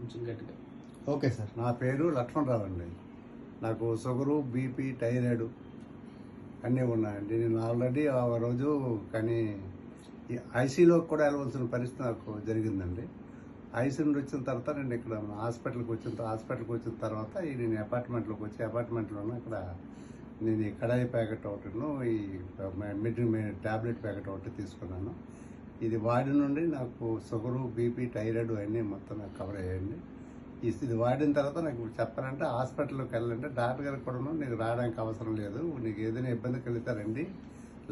కొంచెం గట్టిగా. Okay sir. నా పేరు లక్ష్మణరావు అండి. నాకు షుగరు, బీపీ, థైరాయిడ్ అన్నీ ఉన్నాయండి. నేను ఆల్రెడీ ఆ రోజు కానీ ఈ ఐసీలోకి కూడా వెళ్ళవలసిన పరిస్థితి నాకు జరిగిందండి. ఐసీ నుండి వచ్చిన తర్వాత నేను ఇక్కడ హాస్పిటల్కి వచ్చిన తర్వాత నేను అపార్ట్మెంట్లోకి వచ్చి అపార్ట్మెంట్లోనే ఇక్కడ నేను ఈ కడాయి ప్యాకెట్ ఒకటిను ఈ ట్యాబ్లెట్ ప్యాకెట్ ఒకటి తీసుకున్నాను. ఇది వాడి నుండి నాకు షుగరు, బీపీ, థైరాయిడ్ అన్నీ మొత్తం నాకు కవర్ అయ్యాయండి. ఇది వాడిన తర్వాత నాకు ఇప్పుడు చెప్పాలంటే హాస్పిటల్లోకి వెళ్ళాలంటే డాక్టర్ గారికి కూడా నీకు రావడానికి అవసరం లేదు, నీకు ఏదైనా ఇబ్బంది కలుగుతారండి,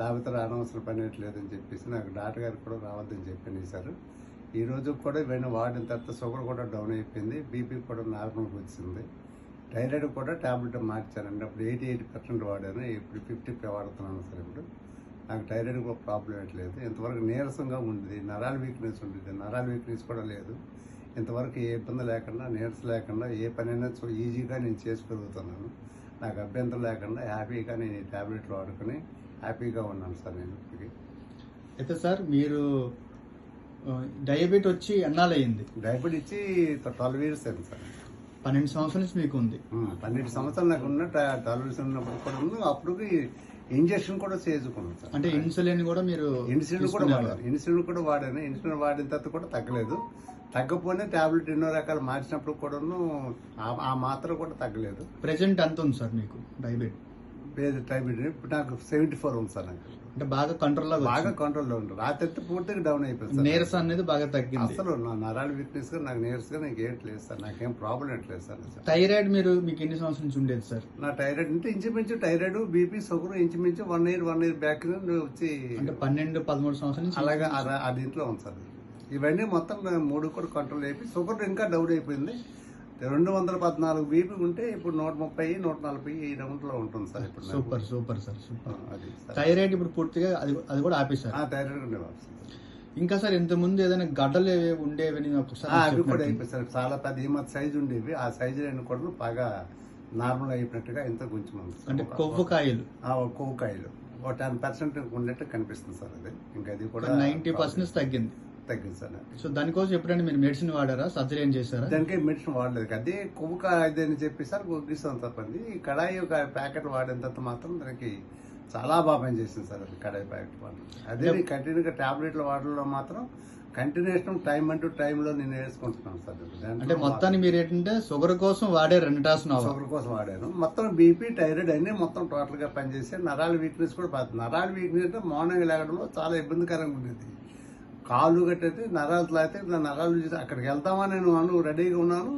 లేకపోతే రానవసరం పని లేదని చెప్పేసి నాకు డాక్టర్ గారికి కూడా రావద్దని చెప్పాను సార్. ఈ రోజు కూడా ఇవన్నీ వాడిన తర్వాత షుగర్ కూడా డౌన్ అయిపోయింది, బీపీ కూడా నార్మల్గా వచ్చింది, థైరాయిడ్ కూడా ట్యాబ్లెట్ మార్చానండి. అప్పుడు 88% వాడాను, ఇప్పుడు 50 వాడుతున్నాను సార్. ఇప్పుడు నాకు థైరాయిడ్ కూడా ప్రాబ్లం లేదు. ఇంతవరకు నీరసంగా ఉండేది, నరాల వీక్నెస్ ఉండేది, నరాల వీక్నెస్ కూడా లేదు. ఇంతవరకు ఏ ఇబ్బంది లేకుండా, నీరస లేకుండా ఏ పనైనా ఈజీగా నేను చేసుకోగలుగుతున్నాను. నాకు అభ్యంతరం లేకుండా హ్యాపీగా నేను ఈ ట్యాబ్లెట్లు వాడుకొని హ్యాపీగా ఉన్నాను సార్. నేను ఇప్పటికి అయితే సార్ మీరు డయాబెటీ వచ్చి ఎన్నాళ్ళయింది? డయాబెటీ ఇచ్చి 12 years అయింది సార్. 12 సంవత్సరాల నుంచి మీకు ఉంది. 12 సంవత్సరాలు నాకు ఉన్న 12 years ఉన్నప్పుడు కూడా ఉంది. అప్పుడు ఇంజక్షన్ కూడా చేసుకున్నాను సార్. అంటే ఇన్సులిన్ కూడా మీరు ఇన్సులిన్ కూడా వాడాను. ఇన్సులిన్ వాడిన తర్వాత కూడా తగ్గలేదు. తగ్గపోయినా ట్యాబ్లెట్ ఎన్నో రకాలు మార్చినప్పుడు కూడాను ఆ మాత్ర కూడా తగ్గలేదు. ప్రెసెంట్ ఎంత ఉంది సార్ మీకు డయాబెటీ? ఇప్పుడు నాకు 74 ఉంది సార్. నాకు అంటే బాగా కంట్రోల్లో ఉంది. రాత్రి పూర్తిగా డౌన్ అయిపోయింది. నీరసం అనేది బాగా తగ్గింది. అసలు నా నరాల వీక్నెస్ గా నాకు నీరసంగా నాకు ఏంటి లేదు సార్, నాకేం ప్రాబ్లం లేదు సార్. థైరాయిడ్ మీకు ఎన్ని సంవత్సరాల నుంచి ఉండేది సార్? నా థైరాయిడ్ అంటే ఇంచుమించు థైరాయిడ్, బీపీ, షుగర్ ఇంచుమించు 1 year బ్యాక్ వచ్చి అంటే 12-13 సంవత్సరాల నుంచి అలాగా ఆ దీంట్లో ఉంది సార్. ఇవన్నీ మొత్తం 3 కూడా కంట్రోల్ అయిపోయి షుగర్ ఇంకా డౌన్ అయిపోయింది. 214 బీపీ ఉంటే ఇప్పుడు 130, 140 ఈ రౌండ్లో ఉంటుంది సార్. ఇప్పుడు సూపర్ సార్. థైరాయిడ్ ఇప్పుడు పూర్తిగా అది కూడా ఆపేశారు? థైరాయిడ్ ఉండేవారు. ఇంకా సార్ ఇంత ముందు ఏదైనా గడ్డలు ఉండేవి? అవి కూడా అయిపోయి సార్. చాలా పెద్ద ఈ మధ్య సైజు ఉండేవి, ఆ సైజు కూడా బాగా నార్మల్ అయిపోయినట్టుగా ఇంత కొంచెం అంటే కొవ్వు కాయలు ఒక 10% ఉండేట్టు కనిపిస్తుంది సార్. అది ఇంకా అది కూడా 90% తగ్గింది సార్. సో దానికోసం ఎప్పుడైనా మీరు మెడిసిన్ వాడారా? సర్జరీ ఏం చేశారా? దానికి మెడిసిన్ వాడలేదు. అదే కొవ్వు అని చెప్పి సార్ కొగ్గిస్తాం తప్పండి. ఈ కడాయి ఒక ప్యాకెట్ వాడిన తర్వాత మాత్రం దానికి చాలా బాగా పనిచేసింది సార్. అది కడాయి ప్యాకెట్ వాడడం, అదే కంటిన్యూగా టాబ్లెట్లు వాడడంలో మాత్రం కంటిన్యూషన్ టైంలో నేను వేసుకుంటున్నాను సార్. అంటే మొత్తాన్ని మీరు ఏంటంటే షుగర్ కోసం వాడారు, షుగర్ కోసం వాడాను. మొత్తం బీపీ, థైరాయిడ్ అన్ని మొత్తం టోటల్ గా పనిచేసి నరాల వీక్నెస్ కూడా పోతుంది. నరాల వీక్నెస్ అంటే మార్నింగ్ లేగడంలో చాలా ఇబ్బందికరంగా ఉండేది. కాళ్ళు కట్టయితే నరాలు అయితే నరాలు అక్కడికి వెళ్తామని నేను రెడీగా ఉన్నాను.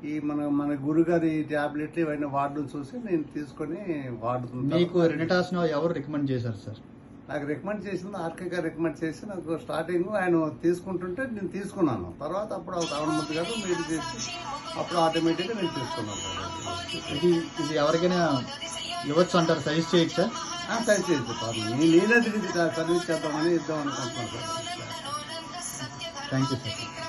ఈ మన గురుగారి ట్యాబ్లెట్లు ఇవన్నీ వాడడం చూసి నేను తీసుకొని వాడుతున్నాను. మీకు రెనిటాసినో ఎవరు రికమెండ్ చేశారు సార్? నాకు రికమెండ్ చేసింది ఆర్కే గారు రికమెండ్ చేసి నాకు స్టార్టింగ్ ఆయన తీసుకుంటుంటే నేను తీసుకున్నాను. తర్వాత అప్పుడు అవనముద్దు గారు మీరు చేసి అప్పుడు ఆటోమేటిక్గా నేను తీసుకున్నాను సార్. ఇది ఎవరికైనా ఇవ్వచ్చు అంటారు? సజెస్ట్ చేయొచ్చా? సజెస్ట్ చేయొచ్చు సార్. నేనే సర్వీస్ చేద్దామని ఇద్దాం అనుకుంటున్నాను సార్. Thank you sir.